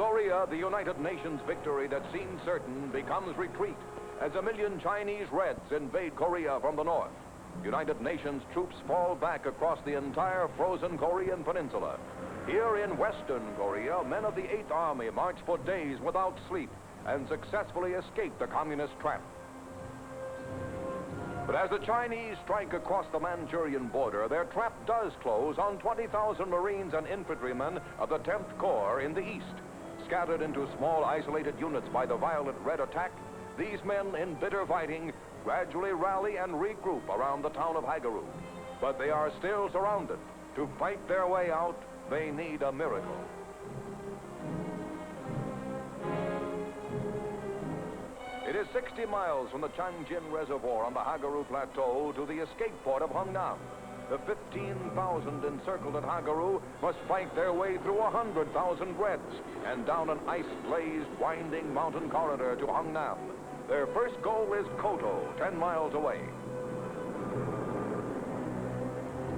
Korea, the United Nations victory that seemed certain becomes retreat as 1 million Chinese Reds invade Korea from the north. United Nations troops fall back across the entire frozen Korean peninsula. Here in Western Korea, men of the 8th Army march for days without sleep and successfully escape the communist trap. But as the Chinese strike across the Manchurian border, their trap does close on 20,000 Marines and infantrymen of the 10th Corps in the east. Scattered into small isolated units by the violent Red attack, these men in bitter fighting gradually rally and regroup around the town of Hagaru. But they are still surrounded. To fight their way out, they need a miracle. It is 60 miles from the Changjin Reservoir on the Hagaru Plateau to the escape port of Hungnam. The 15,000 encircled at Hagaru must fight their way through 100,000 Reds and down an ice-glazed, winding mountain corridor to Hungnam. Their first goal is Koto, 10 miles away.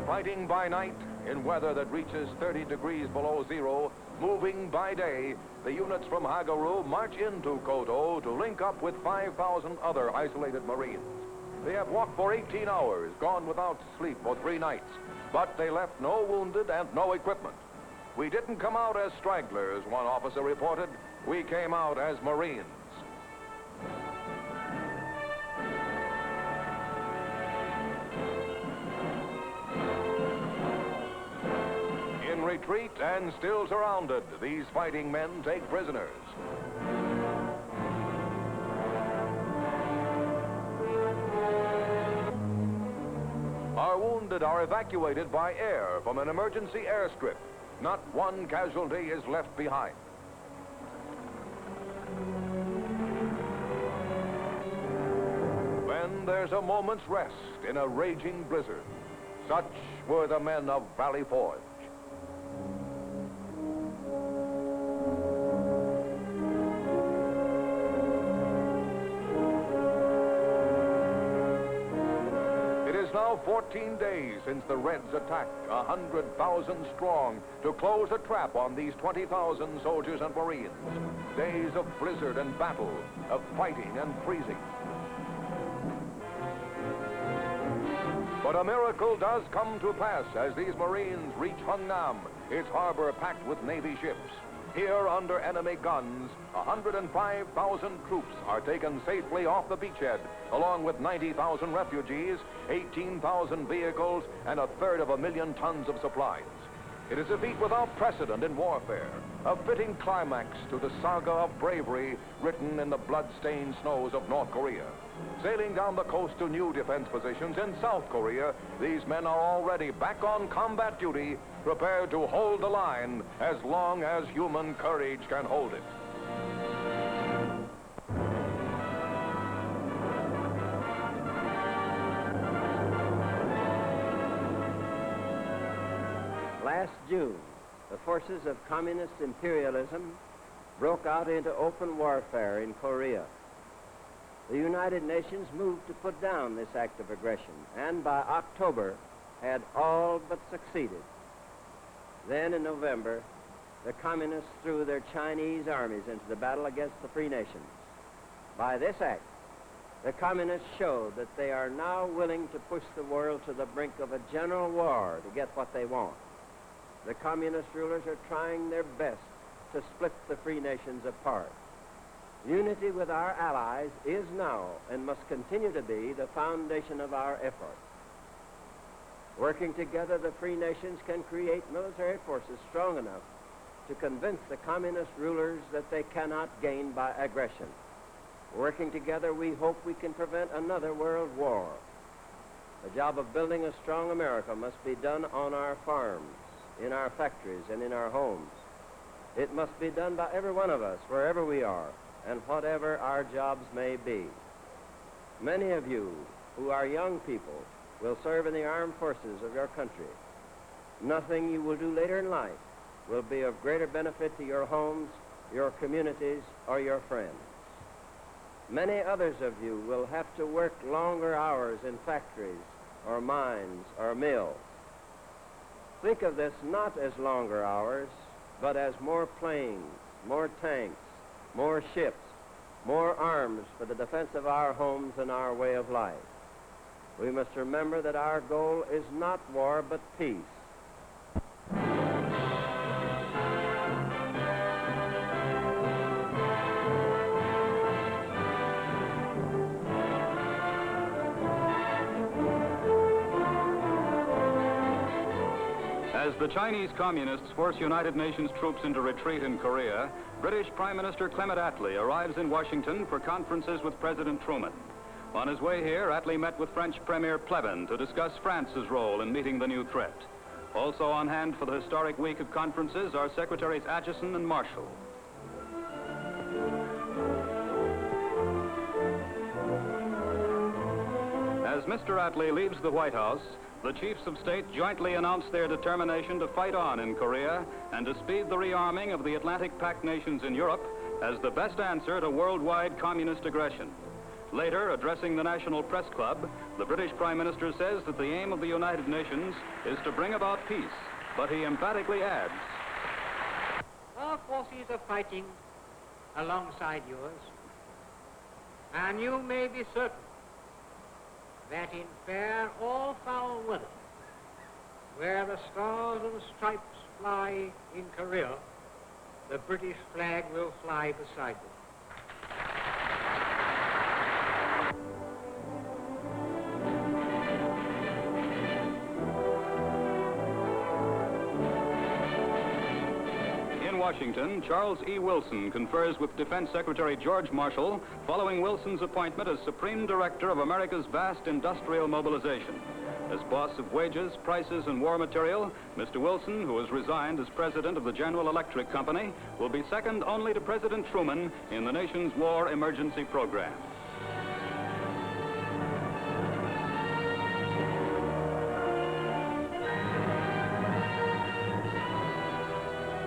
Fighting by night in weather that reaches 30 degrees below zero, moving by day, the units from Hagaru march into Koto to link up with 5,000 other isolated Marines. They have walked for 18 hours, gone without sleep for 3 nights, but they left no wounded and no equipment. We didn't come out as stragglers, one officer reported. We came out as Marines. In retreat and still surrounded, these fighting men take prisoners. Our wounded are evacuated by air from an emergency airstrip. Not one casualty is left behind. When there's a moment's rest in a raging blizzard, such were the men of Valley Forge. Now 14 days since the Reds attacked, 100,000 strong, to close a trap on these 20,000 soldiers and Marines. Days of blizzard and battle, of fighting and freezing. But a miracle does come to pass as these Marines reach Hungnam, its harbor packed with Navy ships. Here, under enemy guns, 105,000 troops are taken safely off the beachhead, along with 90,000 refugees, 18,000 vehicles, and 1/3 of 1 million tons of supplies. It is a feat without precedent in warfare, a fitting climax to the saga of bravery written in the blood-stained snows of North Korea. Sailing down the coast to new defense positions in South Korea, these men are already back on combat duty, prepared to hold the line as long as human courage can hold it. Last June, the forces of communist imperialism broke out into open warfare in Korea. The United Nations moved to put down this act of aggression, and by October had all but succeeded. Then in November, the communists threw their Chinese armies into the battle against the free nations. By this act, the communists showed that they are now willing to push the world to the brink of a general war to get what they want. The communist rulers are trying their best to split the free nations apart. Unity with our allies is now and must continue to be the foundation of our effort. Working together, the free nations can create military forces strong enough to convince the communist rulers that they cannot gain by aggression. Working together, we hope we can prevent another world war. The job of building a strong America must be done on our farms, in our factories, and in our homes. It must be done by every one of us, wherever we are, and whatever our jobs may be. Many of you who are young people will serve in the armed forces of your country. Nothing you will do later in life will be of greater benefit to your homes, your communities, or your friends. Many others of you will have to work longer hours in factories or mines or mills. Think of this not as longer hours, but as more planes, more tanks, more ships, more arms for the defense of our homes and our way of life. We must remember that our goal is not war, but peace. As the Chinese Communists force United Nations troops into retreat in Korea, British Prime Minister Clement Attlee arrives in Washington for conferences with President Truman. On his way here, Attlee met with French Premier Pleven to discuss France's role in meeting the new threat. Also on hand for the historic week of conferences are Secretaries Acheson and Marshall. As Mr. Attlee leaves the White House, the chiefs of state jointly announced their determination to fight on in Korea and to speed the rearming of the Atlantic Pact nations in Europe as the best answer to worldwide communist aggression. Later, addressing the National Press Club, the British Prime Minister says that the aim of the United Nations is to bring about peace, but he emphatically adds, "Our forces are fighting alongside yours, and you may be certain that in fair or foul weather, where the stars and stripes fly in Korea, the British flag will fly beside them." In Washington, Charles E. Wilson confers with Defense Secretary George Marshall following Wilson's appointment as Supreme Director of America's vast industrial mobilization. As boss of wages, prices, and war material, Mr. Wilson, who has resigned as president of the General Electric Company, will be second only to President Truman in the nation's war emergency program.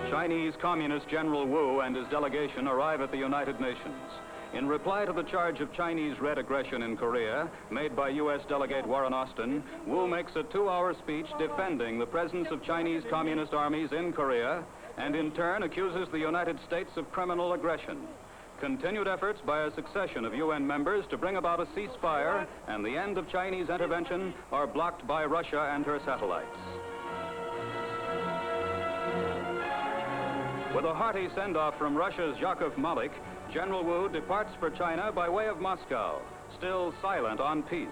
Chinese Communist General Wu and his delegation arrive at the United Nations. In reply to the charge of Chinese Red aggression in Korea, made by U.S. Delegate Warren Austin, Wu makes a 2-hour speech defending the presence of Chinese Communist armies in Korea, and in turn accuses the United States of criminal aggression. Continued efforts by a succession of UN members to bring about a ceasefire and the end of Chinese intervention are blocked by Russia and her satellites. With a hearty send-off from Russia's Yakov Malik, General Wu departs for China by way of Moscow, still silent on peace,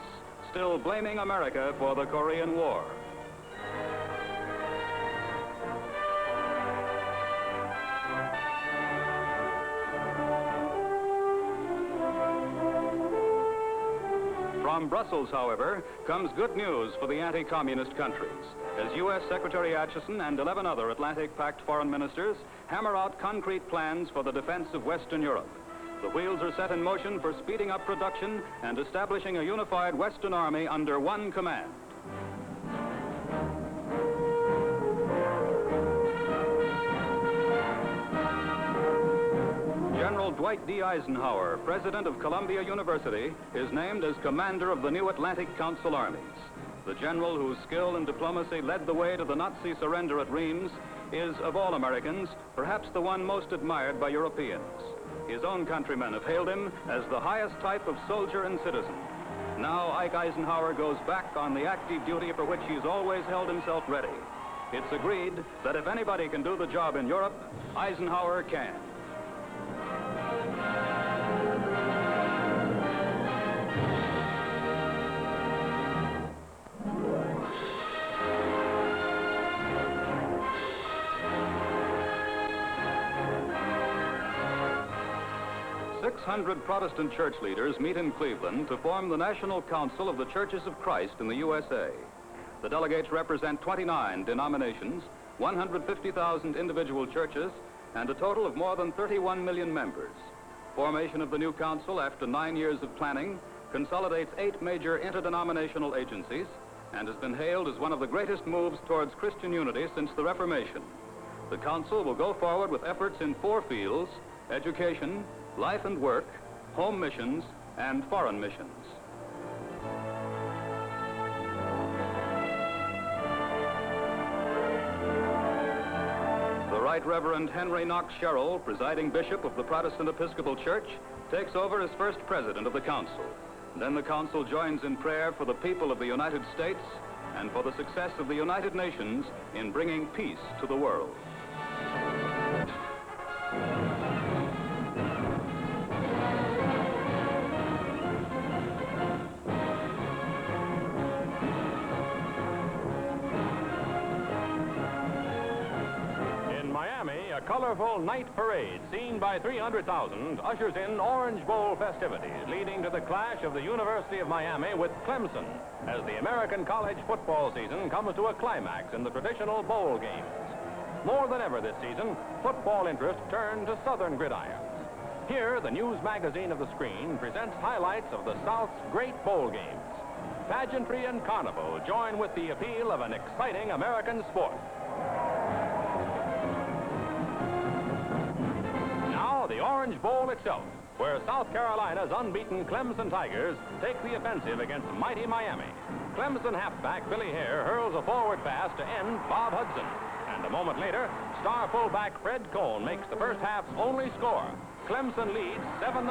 still blaming America for the Korean War. From Brussels, however, comes good news for the anti-communist countries, as U.S. Secretary Acheson and 11 other Atlantic Pact foreign ministers hammer out concrete plans for the defense of Western Europe. The wheels are set in motion for speeding up production and establishing a unified Western Army under one command. General Dwight D. Eisenhower, president of Columbia University, is named as commander of the new Atlantic Council armies. The general whose skill and diplomacy led the way to the Nazi surrender at Reims is, of all Americans, perhaps the one most admired by Europeans. His own countrymen have hailed him as the highest type of soldier and citizen. Now Ike Eisenhower goes back on the active duty for which he's always held himself ready. It's agreed that if anybody can do the job in Europe, Eisenhower can. "600 Protestant church leaders meet in Cleveland to form the National Council of the Churches of Christ in the USA. The delegates represent 29 denominations, 150,000 individual churches, and a total of more than 31 million members. Formation of the new council after 9 years of planning consolidates 8 major interdenominational agencies and has been hailed as one of the greatest moves towards Christian unity since the Reformation. The council will go forward with efforts in 4 fields: education, life and work, home missions, and foreign missions. The Right Reverend Henry Knox Sherrill, presiding bishop of the Protestant Episcopal Church, takes over as first president of the council. Then the council joins in prayer for the people of the United States and for the success of the United Nations in bringing peace to the world. A colorful night parade seen by 300,000 ushers in Orange Bowl festivities, leading to the clash of the University of Miami with Clemson as the American college football season comes to a climax in the traditional bowl games. More than ever this season, football interest turned to Southern gridirons. Here, the news magazine of the screen presents highlights of the South's great bowl games. Pageantry and carnival join with the appeal of an exciting American sport. The Orange Bowl itself, where South Carolina's unbeaten Clemson Tigers take the offensive against mighty Miami. Clemson halfback Billy Hare hurls a forward pass to end Bob Hudson. And a moment later, star fullback Fred Cohn makes the first half's only score. Clemson leads 7-0.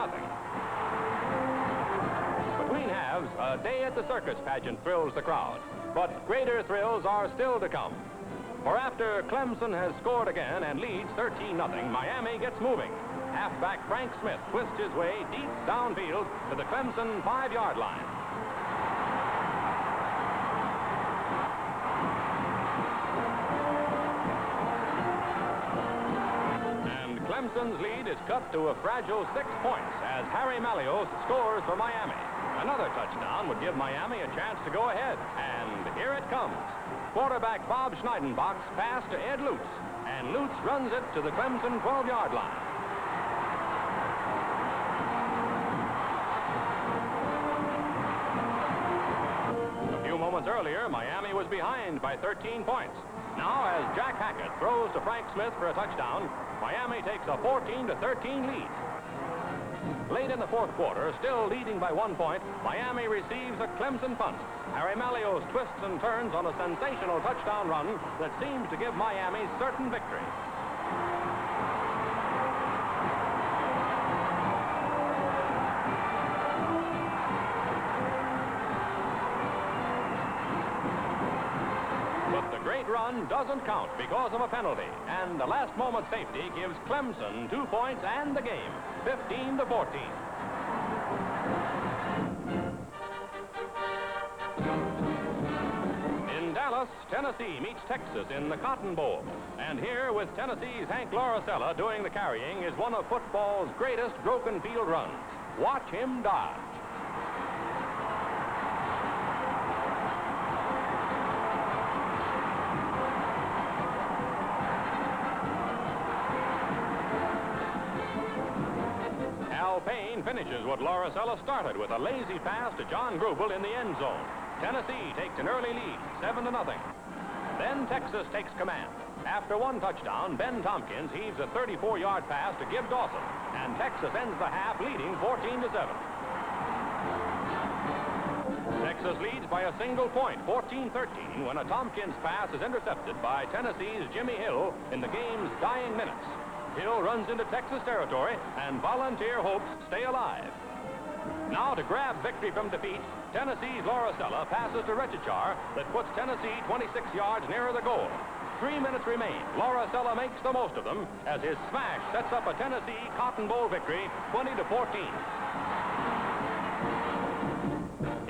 Between halves, a day at the circus pageant thrills the crowd. But greater thrills are still to come. For after Clemson has scored again and leads 13-0, Miami gets moving. Halfback Frank Smith twists his way deep downfield to the Clemson 5-yard line. And Clemson's lead is cut to a fragile 6 points as Harry Malios scores for Miami. Another touchdown would give Miami a chance to go ahead. And here it comes. Quarterback Bob Schneidenbach's pass to Ed Lutz. And Lutz runs it to the Clemson 12-yard line. Earlier, Miami was behind by 13 points. Now, as Jack Hackett throws to Frank Smith for a touchdown, Miami takes a 14-13 lead. Late in the fourth quarter, still leading by 1 point, Miami receives a Clemson punt. Harry Malios twists and turns on a sensational touchdown run that seems to give Miami certain victory. Run doesn't count because of a penalty, and the last moment safety gives Clemson 2 points and the game, 15-14. In Dallas, Tennessee meets Texas in the Cotton Bowl, and here with Tennessee's Hank Lauricella doing the carrying is one of football's greatest broken field runs. Watch him dodge. Payne finishes what Lauricella started with a lazy pass to John Grubel in the end zone. Tennessee takes an early lead, 7-0. Then Texas takes command. After one touchdown, Ben Tompkins heaves a 34-yard pass to Gib Dawson, and Texas ends the half leading 14-7. Texas leads by a single point, 14-13, when a Tompkins pass is intercepted by Tennessee's Jimmy Hill in the game's dying minutes. Hill runs into Texas territory, and Volunteer hopes stay alive. Now to grab victory from defeat, Tennessee's Lauricella passes to Rechichar that puts Tennessee 26 yards nearer the goal. 3 minutes remain. Lauricella makes the most of them as his smash sets up a Tennessee Cotton Bowl victory, 20-14.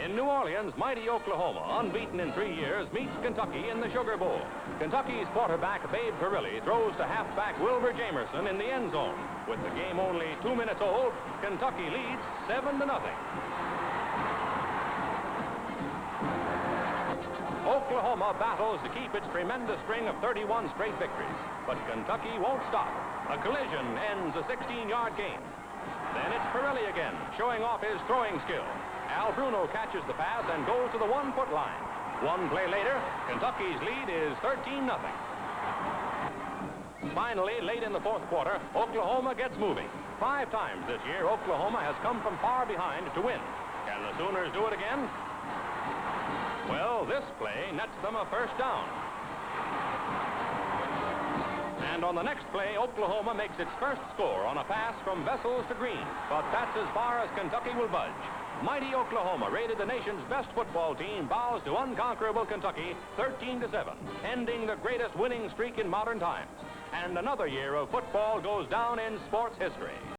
In New Orleans, mighty Oklahoma, unbeaten in 3 years, meets Kentucky in the Sugar Bowl. Kentucky's quarterback, Babe Perilli, throws to halfback Wilbur Jamerson in the end zone. With the game only 2 minutes old, Kentucky leads 7-0. Oklahoma battles to keep its tremendous string of 31 straight victories, but Kentucky won't stop. A collision ends a 16-yard game. Then it's Perilli again, showing off his throwing skill. Al Bruno catches the pass and goes to the 1-foot line. One play later, Kentucky's lead is 13-0. Finally, late in the fourth quarter, Oklahoma gets moving. 5 times this year, Oklahoma has come from far behind to win. Can the Sooners do it again? Well, this play nets them a first down. And on the next play, Oklahoma makes its first score on a pass from Vessels to Green. But that's as far as Kentucky will budge. Mighty Oklahoma, rated the nation's best football team, bows to unconquerable Kentucky 13-7, ending the greatest winning streak in modern times. And another year of football goes down in sports history.